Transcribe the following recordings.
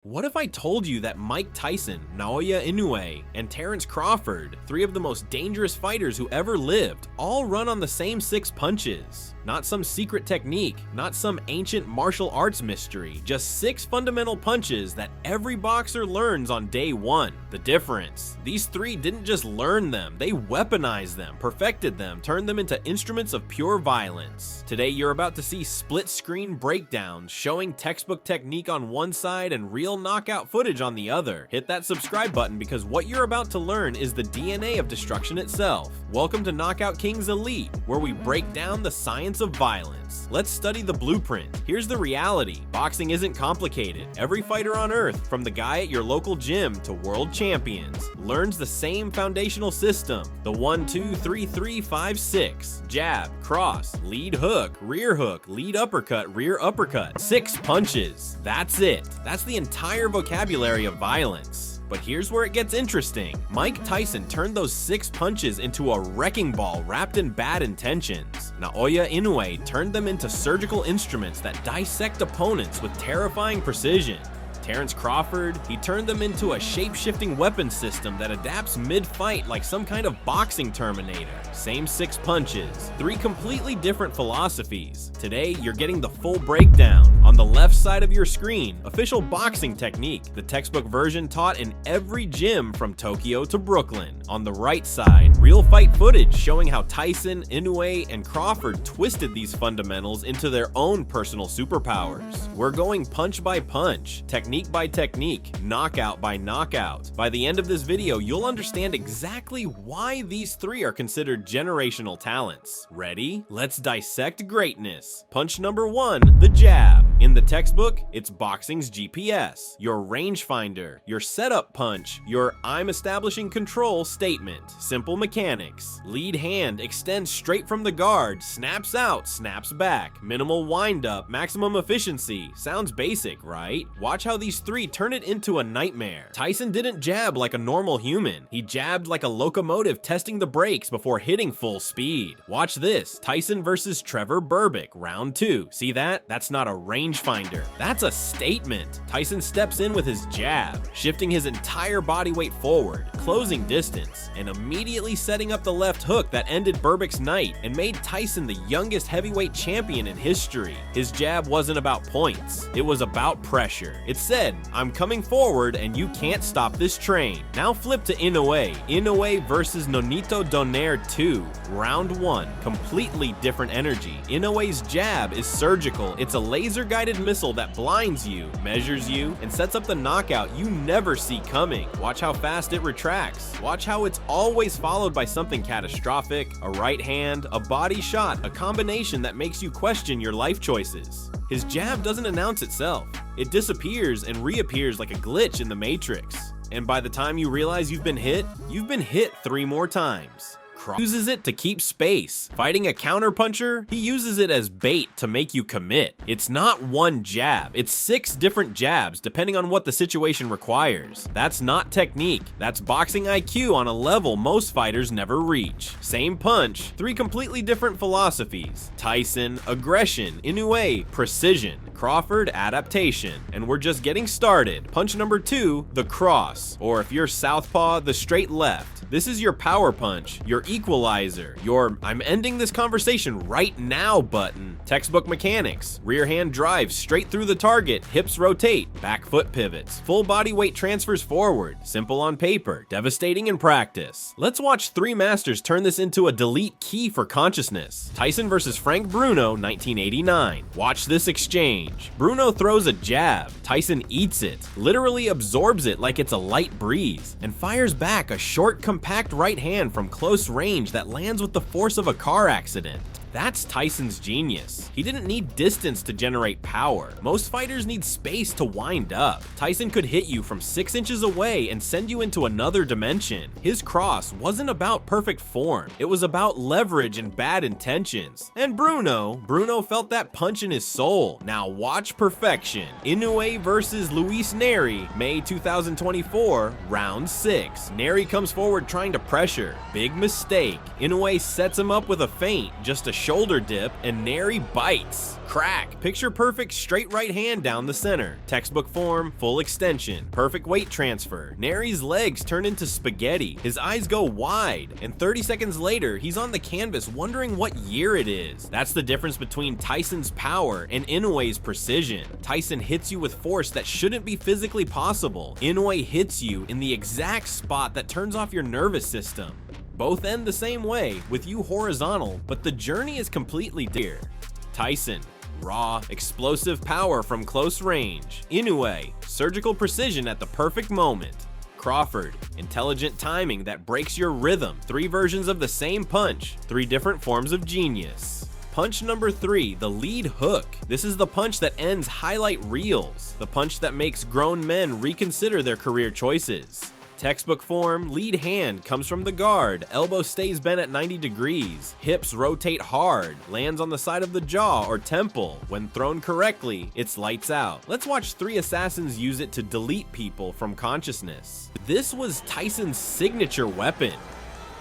What if I told you that Mike Tyson, Naoya Inoue, and Terence Crawford, three of the most dangerous fighters who ever lived, all run on the same 6 punches? Not some secret technique, not some ancient martial arts mystery, just 6 fundamental punches that every boxer learns on day 1. The difference: these 3 didn't just learn them, they weaponized them, perfected them, turned them into instruments of pure violence. Today you're about to see split-screen breakdowns showing textbook technique on one side and real knockout footage on the other. Hit that subscribe button because what you're about to learn is the DNA of destruction itself. Welcome to Knockout Kings Elite, where we break down the science of violence. Let's study the blueprint. Here's the reality: boxing isn't complicated. Every fighter on earth, from the guy at your local gym to world champions, learns the same foundational system. The 1, 2, 3, 3, 5, 6. Jab, cross, lead hook, lead uppercut, rear uppercut. 6 punches. That's it. That's the entire vocabulary of violence. But here's where it gets interesting. Mike Tyson turned those 6 punches into a wrecking ball wrapped in bad intentions. Naoya Inoue turned them into surgical instruments that dissect opponents with terrifying precision. Terence Crawford, he turned them into a shape-shifting weapon system that adapts mid-fight like some kind of boxing Terminator. Same 6 punches, 3 completely different philosophies. Today, you're getting the full breakdown. On the left side of your screen, official boxing technique, the textbook version taught in every gym from Tokyo to Brooklyn. On the right side, real fight footage showing how Tyson, Inoue, and Crawford twisted these fundamentals into their own personal superpowers. We're going punch by punch, technique by technique, knockout by knockout. By the end of this video, you'll understand exactly why these 3 are considered generational talents. Ready? Let's dissect greatness. Punch number 1, the jab. In the textbook, it's boxing's GPS, your rangefinder, your setup punch, your "I'm establishing control" statement. Simple mechanics. Lead hand extends straight from the guard, snaps out, snaps back. Minimal wind-up, maximum efficiency. Sounds basic, right? Watch how these 3 turn it into a nightmare. Tyson didn't jab like a normal human. He jabbed like a locomotive testing the brakes before hitting full speed. Watch this: Tyson versus Trevor Berbick, round 2. See that? That's not a rangefinder. That's a statement. Tyson steps in with his jab, shifting his entire body weight forward, closing distance, and immediately setting up the left hook that ended Berbick's night and made Tyson the youngest heavyweight champion in history. His jab wasn't about points. It was about pressure. It said, "I'm coming forward and you can't stop this train." Now flip to Inoue. Inoue versus Nonito Donaire 2, round 1. Completely different energy. Inoue's jab is surgical. It's a laser-guided missile that blinds you, measures you, and sets up the knockout you never see coming. Watch how fast it retracts. Watch how it's always followed by something catastrophic: a right hand, a body shot, a combination that makes you question your life choices. His jab doesn't announce itself. It disappears and reappears like a glitch in the Matrix. And by the time you realize you've been hit 3 more times. Uses it to keep space. Fighting a counterpuncher, he uses it as bait to make you commit. It's not one jab, it's 6 different jabs depending on what the situation requires. That's not technique, that's boxing IQ on a level most fighters never reach. Same punch, 3 completely different philosophies. Tyson, aggression; Inoue, precision; Crawford, adaptation. And we're just getting started. Punch number 2, the cross, or if you're southpaw, the straight left. This is your power punch, your equalizer, your "I'm ending this conversation right now" button. Textbook mechanics: rear hand drives straight through the target, hips rotate, back foot pivots, full body weight transfers forward. Simple on paper, devastating in practice. Let's watch 3 masters turn this into a delete key for consciousness. Tyson versus Frank Bruno, 1989. Watch this exchange. Bruno throws a jab. Tyson eats it, literally absorbs it like it's a light breeze, and fires back a short, compact right hand from close range that lands with the force of a car accident. That's Tyson's genius. He didn't need distance to generate power. Most fighters need space to wind up. Tyson could hit you from 6 inches away and send you into another dimension. His cross wasn't about perfect form. It was about leverage and bad intentions. And Bruno felt that punch in his soul. Now watch perfection. Inoue versus Luis Neri, May 2024, round 6. Neri comes forward trying to pressure. Big mistake. Inoue sets him up with a feint, just a shoulder dip, and nary bites. Crack. Picture perfect straight right hand down the center. Textbook form, full extension. Perfect weight transfer. Nary's legs turn into spaghetti. His eyes go wide. And 30 seconds later, he's on the canvas wondering what year it is. That's the difference between Tyson's power and Inoue's precision. Tyson hits you with force that shouldn't be physically possible. Inoue hits you in the exact spot that turns off your nervous system. Both end the same way, with you horizontal, but the journey is completely different. Tyson, raw, explosive power from close range. Inoue, surgical precision at the perfect moment. Crawford, intelligent timing that breaks your rhythm. 3 versions of the same punch, 3 different forms of genius. Punch number 3, the lead hook. This is the punch that ends highlight reels, the punch that makes grown men reconsider their career choices. Textbook form, lead hand comes from the guard, elbow stays bent at 90 degrees, hips rotate hard, lands on the side of the jaw or temple. When thrown correctly, it's lights out. Let's watch 3 assassins use it to delete people from consciousness. This was Tyson's signature weapon.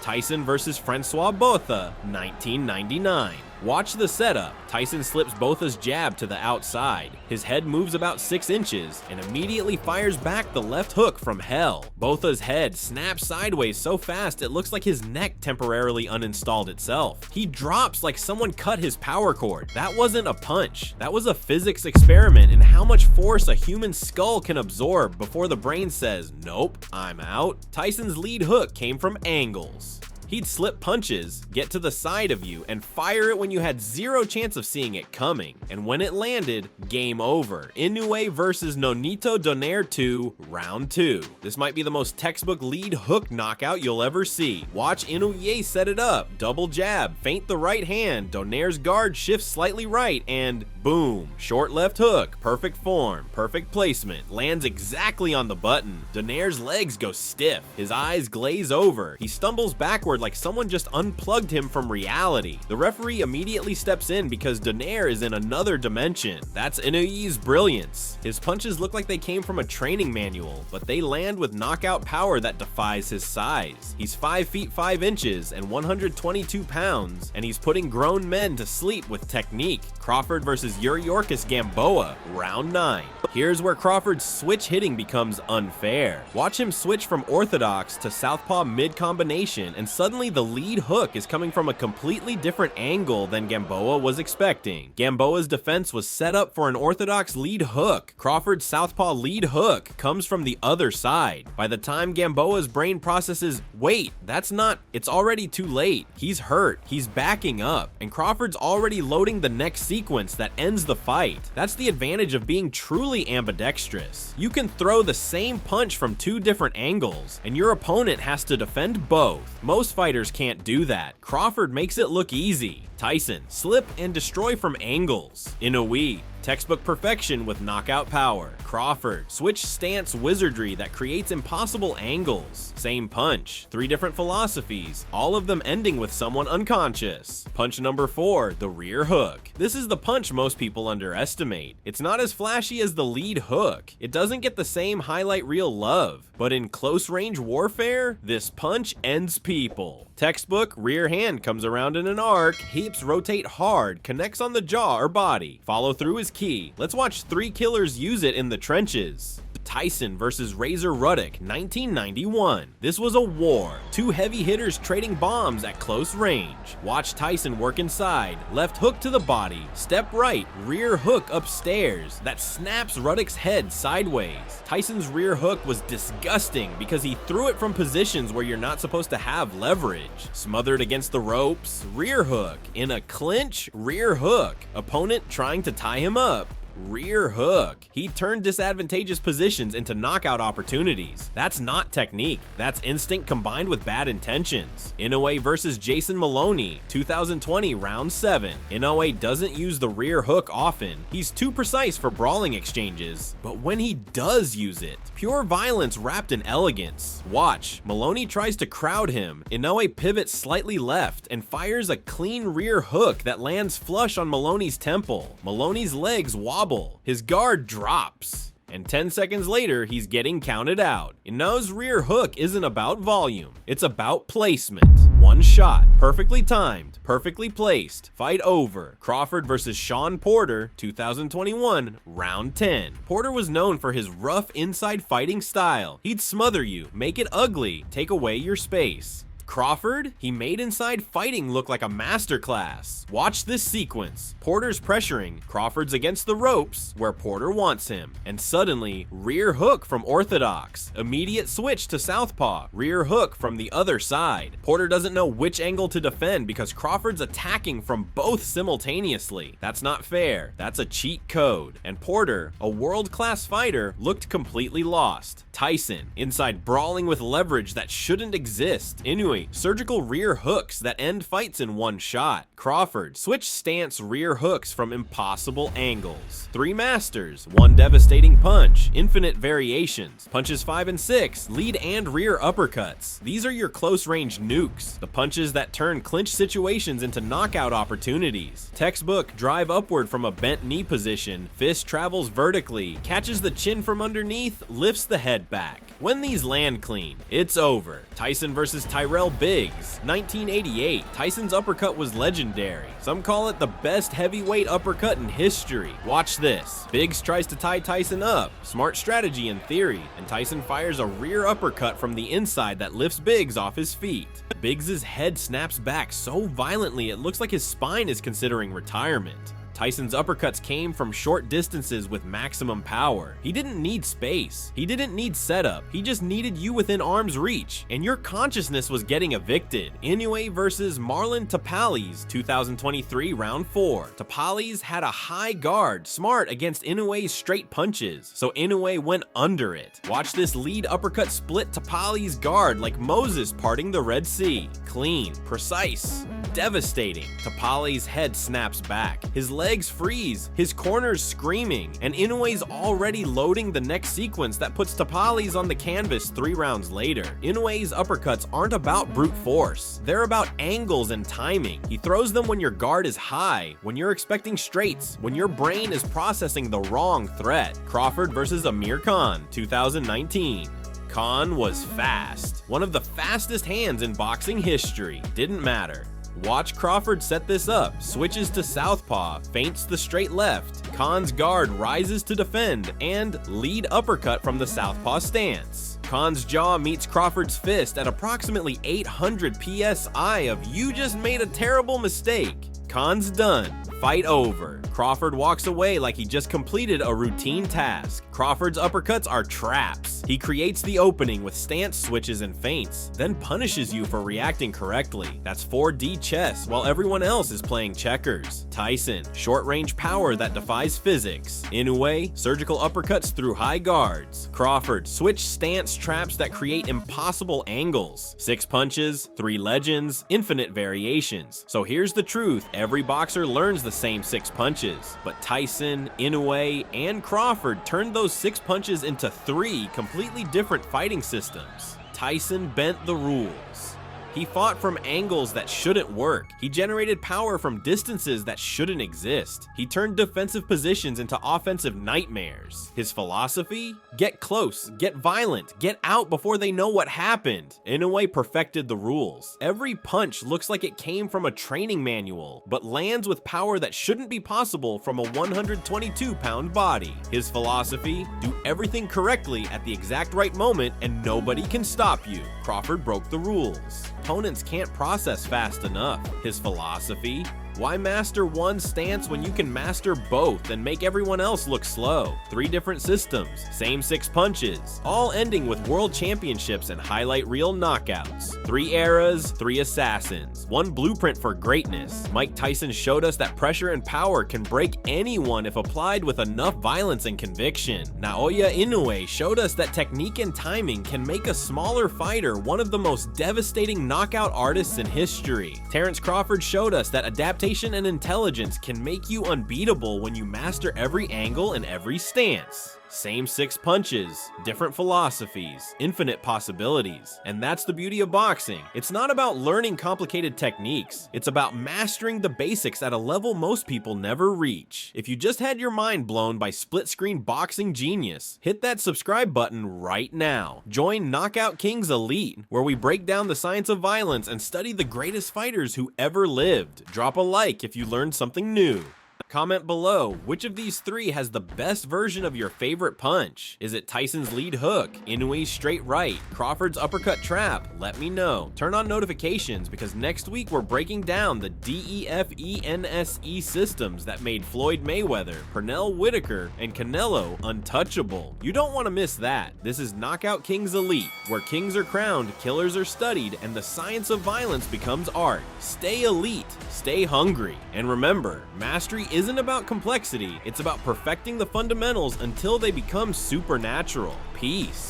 Tyson versus Francois Botha, 1999. Watch the setup. Tyson slips Botha's jab to the outside. His head moves about 6 inches and immediately fires back the left hook from hell. Botha's head snaps sideways so fast it looks like his neck temporarily uninstalled itself. He drops like someone cut his power cord. That wasn't a punch. That was a physics experiment in how much force a human skull can absorb before the brain says, nope, I'm out. Tyson's lead hook came from angles. He'd slip punches, get to the side of you, and fire it when you had 0 chance of seeing it coming. And when it landed, game over. Inoue versus Nonito Donaire 2, round 2. This might be the most textbook lead hook knockout you'll ever see. Watch Inoue set it up, double jab, feint the right hand, Donaire's guard shifts slightly right, and boom, short left hook, perfect form, perfect placement, lands exactly on the button. Donaire's legs go stiff, his eyes glaze over, he stumbles backward like someone just unplugged him from reality. The referee immediately steps in because Donaire is in another dimension. That's Inoue's brilliance. His punches look like they came from a training manual, but they land with knockout power that defies his size. He's 5 feet 5 inches and 122 pounds, and he's putting grown men to sleep with technique. Crawford versus Yuriorkis Gamboa, round 9. Here's where Crawford's switch hitting becomes unfair. Watch him switch from orthodox to southpaw mid combination, and suddenly the lead hook is coming from a completely different angle than Gamboa was expecting. Gamboa's defense was set up for an orthodox lead hook. Crawford's southpaw lead hook comes from the other side. By the time Gamboa's brain processes, wait, that's not, it's already too late. He's hurt, he's backing up, and Crawford's already loading the next sequence that ends the fight. That's the advantage of being truly ambidextrous. You can throw the same punch from 2 different angles, and your opponent has to defend both. Most fighters can't do that. Crawford makes it look easy. Tyson, slip and destroy from angles. Inoue, textbook perfection with knockout power. Crawford, switch stance wizardry that creates impossible angles. Same punch, 3 different philosophies, all of them ending with someone unconscious. Punch number 4, the rear hook. This is the punch most people underestimate. It's not as flashy as the lead hook. It doesn't get the same highlight reel love, but in close range warfare, this punch ends people. Textbook, rear hand comes around in an arc, hips rotate hard, connects on the jaw or body. Follow through is key. Let's watch 3 killers use it in the trenches. Tyson versus Razor Ruddock, 1991. This was a war. 2 heavy hitters trading bombs at close range. Watch Tyson work inside, left hook to the body, step right, rear hook upstairs, that snaps Ruddock's head sideways. Tyson's rear hook was disgusting because he threw it from positions where you're not supposed to have leverage. Smothered against the ropes, rear hook. In a clinch, rear hook. Opponent trying to tie him up, rear hook. He turned disadvantageous positions into knockout opportunities. That's not technique. That's instinct combined with bad intentions. Inoue versus Jason Maloney, 2020, round 7. Inoue doesn't use the rear hook often. He's too precise for brawling exchanges, but when he does use it, pure violence wrapped in elegance. Watch, Maloney tries to crowd him. Inoue pivots slightly left and fires a clean rear hook that lands flush on Maloney's temple. Maloney's legs wobble. His guard drops. and 10 seconds later, he's getting counted out. Inoue's rear hook isn't about volume, it's about placement. One shot, perfectly timed, perfectly placed. Fight over. Crawford versus Shawn Porter, 2021, round 10. Porter was known for his rough inside fighting style. He'd smother you, make it ugly, take away your space. Crawford, he made inside fighting look like a masterclass. Watch this sequence. Porter's pressuring, Crawford's against the ropes where Porter wants him, and suddenly, rear hook from orthodox, immediate switch to southpaw, rear hook from the other side. Porter doesn't know which angle to defend because Crawford's attacking from both simultaneously. That's not fair, that's a cheat code. And Porter, a world-class fighter, looked completely lost. Tyson, inside brawling with leverage that shouldn't exist. Inoue, surgical rear hooks that end fights in one shot. Crawford, switch stance rear hooks from impossible angles. Three masters, one devastating punch, infinite variations. Punches 5 and 6, lead and rear uppercuts. These are your close range nukes, the punches that turn clinch situations into knockout opportunities. Textbook drive upward from a bent knee position, fist travels vertically, catches the chin from underneath, lifts the head back. When these land clean, it's over. Tyson versus Tyrell Biggs, 1988. Tyson's uppercut was legendary. Some call it the best heavyweight uppercut in history. Watch this. Biggs tries to tie Tyson up. Smart strategy in theory, and Tyson fires a rear uppercut from the inside that lifts Biggs off his feet. Biggs' head snaps back so violently it looks like his spine is considering retirement. Tyson's uppercuts came from short distances with maximum power. He didn't need space. He didn't need setup. He just needed you within arm's reach, and your consciousness was getting evicted. Inoue versus Marlon Tapales, 2023, round 4. Tapales had a high guard, smart against Inoue's straight punches, so Inoue went under it. Watch this lead uppercut split Tapales' guard like Moses parting the Red Sea. Clean, precise, devastating. Tapales' head snaps back. His legs freeze, his corners screaming, and Inoue's already loading the next sequence that puts Tapales on the canvas 3 rounds later. Inoue's uppercuts aren't about brute force, they're about angles and timing. He throws them when your guard is high, when you're expecting straights, when your brain is processing the wrong threat. Crawford versus Amir Khan, 2019. Khan was fast. One of the fastest hands in boxing history. Didn't matter. Watch Crawford set this up, switches to southpaw, feints the straight left, Khan's guard rises to defend, and lead uppercut from the southpaw stance. Khan's jaw meets Crawford's fist at approximately 800 psi of "you just made a terrible mistake." Khan's done. Fight over. Crawford walks away like he just completed a routine task. Crawford's uppercuts are traps. He creates the opening with stance switches and feints, then punishes you for reacting correctly. That's 4D chess while everyone else is playing checkers. Tyson, short-range power that defies physics. Inoue, surgical uppercuts through high guards. Crawford, switch stance traps that create impossible angles. 6 punches, 3 legends, infinite variations. So here's the truth, every boxer learns the same 6 punches, but Tyson, Inoue, and Crawford turned those 6 punches into 3 completely different fighting systems. Tyson bent the rules. He fought from angles that shouldn't work. He generated power from distances that shouldn't exist. He turned defensive positions into offensive nightmares. His philosophy? Get close, get violent, get out before they know what happened. Inoue perfected the rules. Every punch looks like it came from a training manual, but lands with power that shouldn't be possible from a 122-pound body. His philosophy? Do everything correctly at the exact right moment and nobody can stop you. Crawford broke the rules. Opponents can't process fast enough. His philosophy? Why master one stance when you can master both and make everyone else look slow? 3 different systems, same 6 punches, all ending with world championships and highlight reel knockouts. 3 eras, 3 assassins, 1 blueprint for greatness. Mike Tyson showed us that pressure and power can break anyone if applied with enough violence and conviction. Naoya Inoue showed us that technique and timing can make a smaller fighter one of the most devastating knockout artists in history. Terence Crawford showed us that adaptation and intelligence can make you unbeatable when you master every angle and every stance. Same 6 punches, different philosophies, infinite possibilities. And that's the beauty of boxing. It's not about learning complicated techniques. It's about mastering the basics at a level most people never reach. If you just had your mind blown by split-screen boxing genius, hit that subscribe button right now. Join Knockout Kings Elite, where we break down the science of violence and study the greatest fighters who ever lived. Drop a like if you learned something new. Comment below, which of these 3 has the best version of your favorite punch? Is it Tyson's lead hook, Inoue's straight right, Crawford's uppercut trap? Let me know. Turn on notifications because next week we're breaking down the DEFENSE systems that made Floyd Mayweather, Pernell Whitaker, and Canelo untouchable. You don't want to miss that. This is Knockout Kings Elite, where kings are crowned, killers are studied, and the science of violence becomes art. Stay elite, stay hungry, and remember, mastery isn't about complexity, it's about perfecting the fundamentals until they become supernatural. Peace.